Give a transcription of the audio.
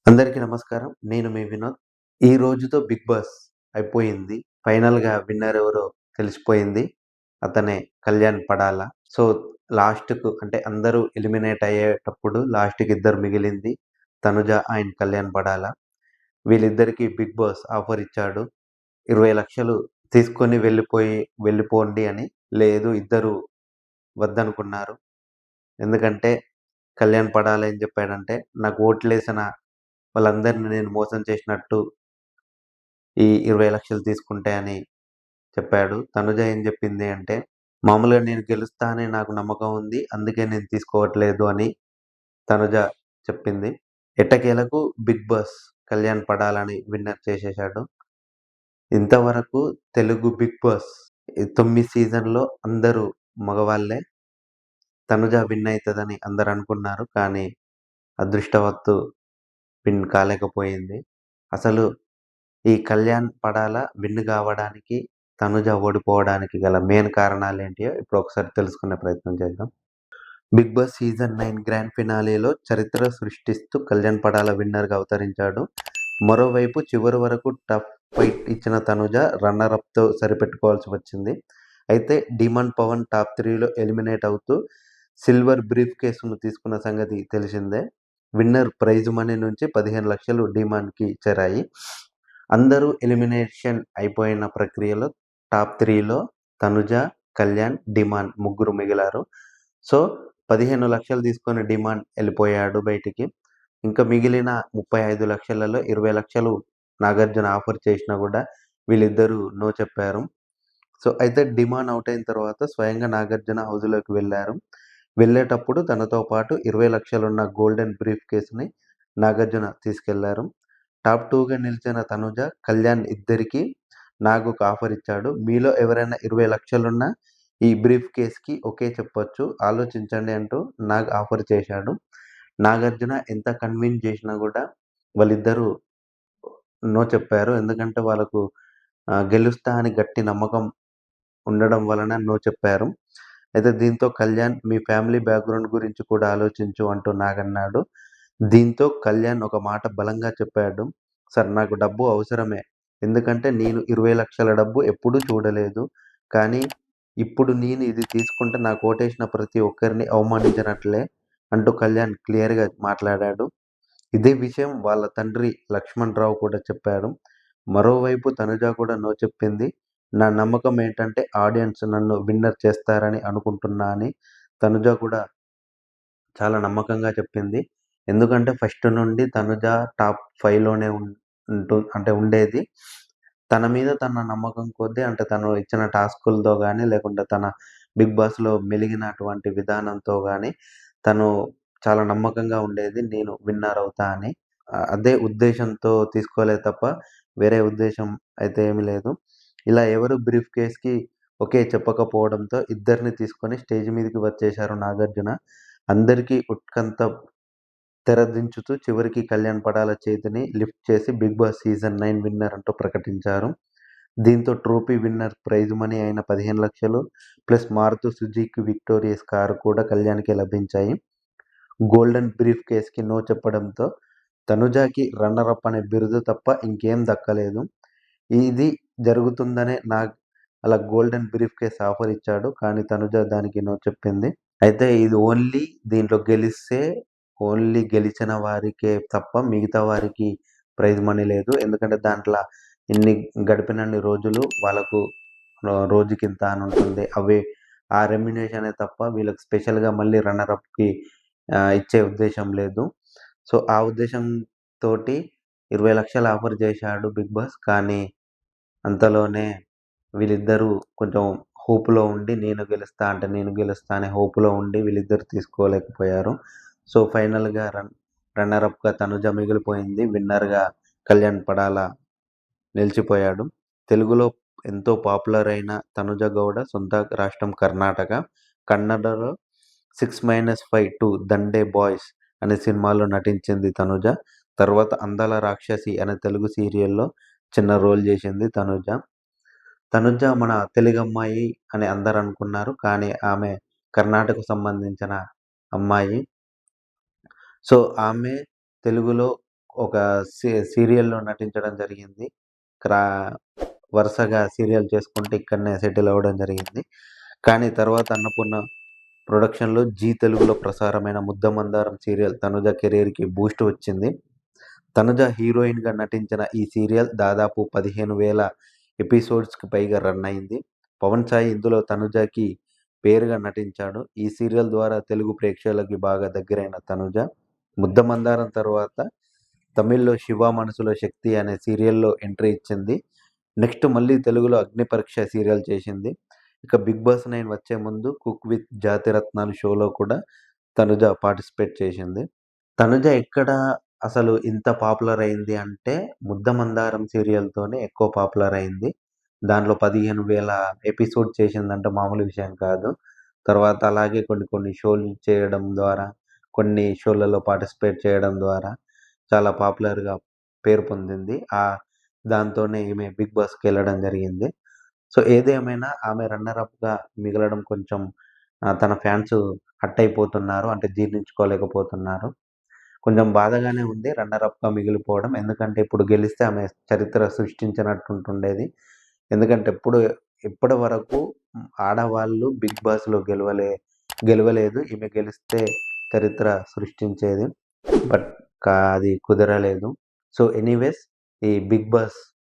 అందరికీ నమస్కారం. నేను మీ వినోద్. ఈ రోజుతో 'బిగ్ బాస్' అయిపోయింది. ఫైనల్‌గా విన్నర్ ఎవరో తెలిసిపోయింది. అతనే కళ్యాణ్ పడాల. సో, లాస్ట్‌కు అంటే అందరూ ఎలిమినేట్ అయ్యేటప్పుడు లాస్ట్‌కి ఇద్దరు మిగిలింది. తనుజ అండ్ కళ్యాణ్ పడాల. వీళ్ళిద్దరికీ 'బిగ్ బాస్' ఆఫర్ ఇచ్చాడు. 20,00,000 తీసుకొని వెళ్ళిపోండి అని. లేదు, ఇద్దరు వద్దనుకున్నారు. ఎందుకంటే కళ్యాణ్ పడాల ఏం చెప్పాడంటే, నాకు ఓట్లేసిన వాళ్ళందరిని నేను మోసం చేసినట్టు ఈ 20,00,000 తీసుకుంటే అని చెప్పాడు. తనుజ ఏం చెప్పింది అంటే, మామూలుగా నేను గెలుస్తా అని నాకు నమ్మకం ఉంది. అందుకే నేను తీసుకోవట్లేదు అని తనుజ చెప్పింది. ఎట్టకేలకు 'బిగ్ బాస్' కళ్యాణ్ పడాలని విన్నర్ చేసేసాడు. ఇంతవరకు తెలుగు 'బిగ్ బాస్' 9 సీజన్‌లో అందరూ మగవాళ్ళే. తనుజ విన్ అయితదని అందరూ అనుకున్నారు. కానీ అదృష్టవత్తు విన్ కాలేకపోయింది. అసలు ఈ కళ్యాణ్ పడాల విన్ గావడానికి, తనుజ ఓడిపోవడానికి గల మెయిన్ కారణాలేంటియో ఇప్పుడు ఒకసారి తెలుసుకునే ప్రయత్నం చేద్దాం. 'బిగ్ బాస్' సీజన్ 9 గ్రాండ్ ఫినాలేలో చరిత్ర సృష్టిస్తూ కళ్యాణ్ పడాల విన్నర్‌గా అవతరించాడు. మరోవైపు చివరి వరకు టఫ్ ఫైట్ ఇచ్చిన తనుజ రన్నర్ అప్‌తో సరిపెట్టుకోవాల్సి వచ్చింది. అయితే డీమాన్ పవన్ టాప్ 3లో ఎలిమినేట్ అవుతూ సిల్వర్ బ్రీఫ్ కేస్‌ను తీసుకున్న సంగతి తెలిసిందే. విన్నర్ ప్రైజ్ మనీ నుంచి 15,00,000 డీమాన్‌కి చేరాయి. అందరూ ఎలిమినేషన్ అయిపోయిన ప్రక్రియలో టాప్ 3లో తనుజ, కళ్యాణ్, డిమాండ్ ముగ్గురు మిగిలారు. సో, 15,00,000 తీసుకొని డిమాండ్ ఎళ్ళిపోయాడు బయటికి. ఇంకా మిగిలిన 35,00,000లలో 20,00,000 నాగార్జున ఆఫర్ చేసినా గూడా వీళ్ళిద్దరూ నో చెప్పారు. సో, అయితే డిమాండ్ అవుట్ అయిన తర్వాత స్వయంగా నాగార్జున హౌస్‌లోకి వెళ్లారు. వెళ్ళేటప్పుడు తనతో పాటు 20,00,000 ఉన్న గోల్డెన్ బ్రీఫ్ కేస్‌ని నాగార్జున తీసుకెళ్లారు. టాప్ 2గా నిలిచిన తనుజ, కళ్యాణ్ ఇద్దరికీ నాగ్ ఒక ఆఫర్ ఇచ్చాడు. మీలో ఎవరైనా 20,00,000 ఉన్న ఈ బ్రీఫ్ కేస్‌కి ఓకే చెప్పొచ్చు. ఆలోచించండి అంటూ నాగ్ ఆఫర్ చేశాడు. నాగార్జున ఎంత కన్విన్స్ చేసినా గూడా వాళ్ళిద్దరూ నో చెప్పారు. ఎందుకంటే వాళ్ళకు గెలుస్తా అని గట్టి నమ్మకం ఉండడం వలన నో చెప్పారు. అయితే దీంతో కళ్యాణ్ మీ ఫ్యామిలీ బ్యాక్‌గ్రౌండ్ గురించి కూడా ఆలోచించు అంటూ నాగన్నాడు. దీంతో కళ్యాణ్ ఒక మాట బలంగా చెప్పాడు. సార్, నాకు డబ్బు అవసరమే. ఎందుకంటే నేను 20,00,000 డబ్బు ఎప్పుడూ చూడలేదు. కానీ ఇప్పుడు నేను ఇది తీసుకుంటే నాకు ఓటేసిన ప్రతి ఒక్కరిని అవమానించినట్లే అంటూ కళ్యాణ్ క్లియర్‌గా మాట్లాడాడు. ఇదే విషయం వాళ్ళ తండ్రి లక్ష్మణ్ రావు కూడా చెప్పాడు. మరోవైపు తనుజ కూడా నో చెప్పింది. నా నమ్మకం ఏంటంటే ఆడియన్స్ నన్ను విన్నర్ చేస్తారని అనుకుంటున్నా అని తనుజ కూడా చాలా నమ్మకంగా చెప్పింది. ఎందుకంటే ఫస్ట్ నుండి తనుజ టాప్ 5లోనే ఉండేది. తన మీద తన నమ్మకం కొద్దీ అంటే తను ఇచ్చిన టాస్కులతో గాని, లేకుంటే తన 'బిగ్ బాస్‌లో' మెలిగినటువంటి విధానంతో గాని తను చాలా నమ్మకంగా ఉండేది. నేను విన్నర్ అవుతా అని. అదే ఉద్దేశంతో తీసుకోలేదు తప్ప వేరే ఉద్దేశం అయితే ఏమీ లేదు. ఇలా ఎవరు బ్రీఫ్ కేస్‌కి ఓకే చెప్పకపోవడంతో ఇద్దరిని తీసుకొని స్టేజ్ మీదకి వచ్చేశారు నాగార్జున. అందరికీ ఉత్కంఠ తెరదించుతూ చివరికి కళ్యాణ్ పడాల చేతిని లిఫ్ట్ చేసి 'బిగ్ బాస్' సీజన్ 9 విన్నర్ అంటూ ప్రకటించారు. దీంతో ట్రోఫీ విన్నర్ ప్రైజ్ మనీ అయిన 15,00,000 plus Maruti Suzuki Victoris car కూడా కళ్యాణ్‌కే లభించాయి. గోల్డెన్ బ్రీఫ్ కేస్‌కి నో చెప్పడంతో తనుజకి రన్నర్ అప్ అనే బిరుదు తప్ప ఇంకేం దక్కలేదు. ఇది జరుగుతుందనే అలా గోల్డెన్ బ్రీఫ్ కేస్ ఆఫర్ ఇచ్చాడు. కానీ తనుజ దానికి నో చెప్పింది. అయితే ఇది దీంట్లో గెలిస్తే ఓన్లీ గెలిచిన వారికే తప్ప మిగతా వారికి ప్రైజ్ మనీ లేదు. ఎందుకంటే దాంట్ల ఇన్ని గడిపినన్ని రోజులు వాళ్ళకు రోజుకింత అని ఉంటుంది. ఆ రెమ్యునరేషనే తప్ప వీళ్ళకి స్పెషల్‌గా మళ్ళీ రన్నర్ అప్‌కి ఇచ్చే ఉద్దేశ్యం లేదు. సో, ఆ ఉద్దేశంతోటి 20,00,000 ఆఫర్ చేశాడు 'బిగ్ బాస్'. కానీ అంతలోనే వీళ్ళిద్దరూ కొంచెం హోప్‌లో ఉండి నేను గెలుస్తా అనే హోప్‌లో ఉండి వీళ్ళిద్దరూ తీసుకోలేకపోయారు. సో, ఫైనల్‌గా రన్నర్ అప్‌గా తనుజ మిగిలిపోయింది. విన్నర్‌గా కళ్యాణ్ పడాల నిలిచిపోయాడు. తెలుగులో ఎంతో పాపులర్ అయిన తనుజ గౌడ సొంత రాష్ట్రం కర్ణాటక. కన్నడలో 6-5 2 దండే బాయ్స్ అనే సినిమాలో నటించింది తనుజ. తర్వాత 'అందాల రాక్షసి' అనే తెలుగు సీరియల్‌లో చిన్న రోల్ చేసింది తనుజ. తనుజ మన తెలుగమ్మాయి అని అందరనుకున్నారు. కానీ ఆమె కర్ణాటకకు సంబంధించిన అమ్మాయి. సో, ఆమె తెలుగులో ఒక సీరియల్‌లో నటించడం జరిగింది. క్రా వరుసగా సీరియల్ చేసుకుంటూ ఇక్కడనే సెటిల్ అవ్వడం జరిగింది. కానీ తర్వాత అన్నపూర్ణ ప్రొడక్షన్‌లో జీ తెలుగులో ప్రసారమైన 'ముద్దమందారం' సీరియల్ తనుజ కెరియర్‌కి బూస్ట్ వచ్చింది. తనుజ హీరోయిన్‌గా నటించిన ఈ సీరియల్ దాదాపు 15,000 ఎపిసోడ్స్‌కి పైగా రన్ అయింది. పవన్ సాయి ఇందులో తనుజకి పేరుగా నటించాడు. ఈ సీరియల్ ద్వారా తెలుగు ప్రేక్షకులకి బాగా దగ్గరైన తనుజ 'ముద్దమందారం' తర్వాత తమిళ్‌లో 'శివ మనసులో శక్తి' అనే సీరియల్‌లో ఎంట్రీ ఇచ్చింది. నెక్స్ట్ మళ్ళీ తెలుగులో 'అగ్నిపరీక్ష' సీరియల్ చేసింది. ఇక 'బిగ్ బాస్ 9' వచ్చే ముందు 'కుక్ విత్ జాతిరత్నాలు' షోలో కూడా తనుజ పార్టిసిపేట్ చేసింది. తనుజ ఎక్కడ అసలు ఇంత పాపులర్ అయింది అంటే 'ముద్దమందారం' సీరియల్‌తోనే ఎక్కువ పాపులర్ అయింది. దాంట్లో 15,000 ఎపిసోడ్ చేసిందంటే మామూలు విషయం కాదు. తర్వాత అలాగే కొన్ని కొన్ని షోలు చేయడం ద్వారా, కొన్ని షోలలో పార్టిసిపేట్ చేయడం ద్వారా చాలా పాపులర్‌గా పేరు పొందింది. దాంతోనే ఈమె 'బిగ్ బాస్'కెళ్ళడం జరిగింది. సో, ఏదేమైనా ఆమె రన్నర్ అప్‌గా మిగలడం కొంచెం తన ఫ్యాన్స్ హర్ట్ అయిపోతున్నారు. అంటే జీర్ణించుకోలేకపోతున్నారు. కొంచెం బాధగానే ఉంది రన్నర్ అప్‌గా మిగిలిపోవడం. ఎందుకంటే ఇప్పుడు గెలిస్తే ఆమె చరిత్ర సృష్టించినట్టుంటుండేది. ఎందుకంటే ఇప్పటి వరకు ఆడవాళ్ళు బిగ్ బాస్‌లో గెలవలేదు. ఈమె గెలిస్తే చరిత్ర సృష్టించేది. బట్ అది కుదరలేదు. సో, ఎనీవేస్ ఈ బిగ్ బాస్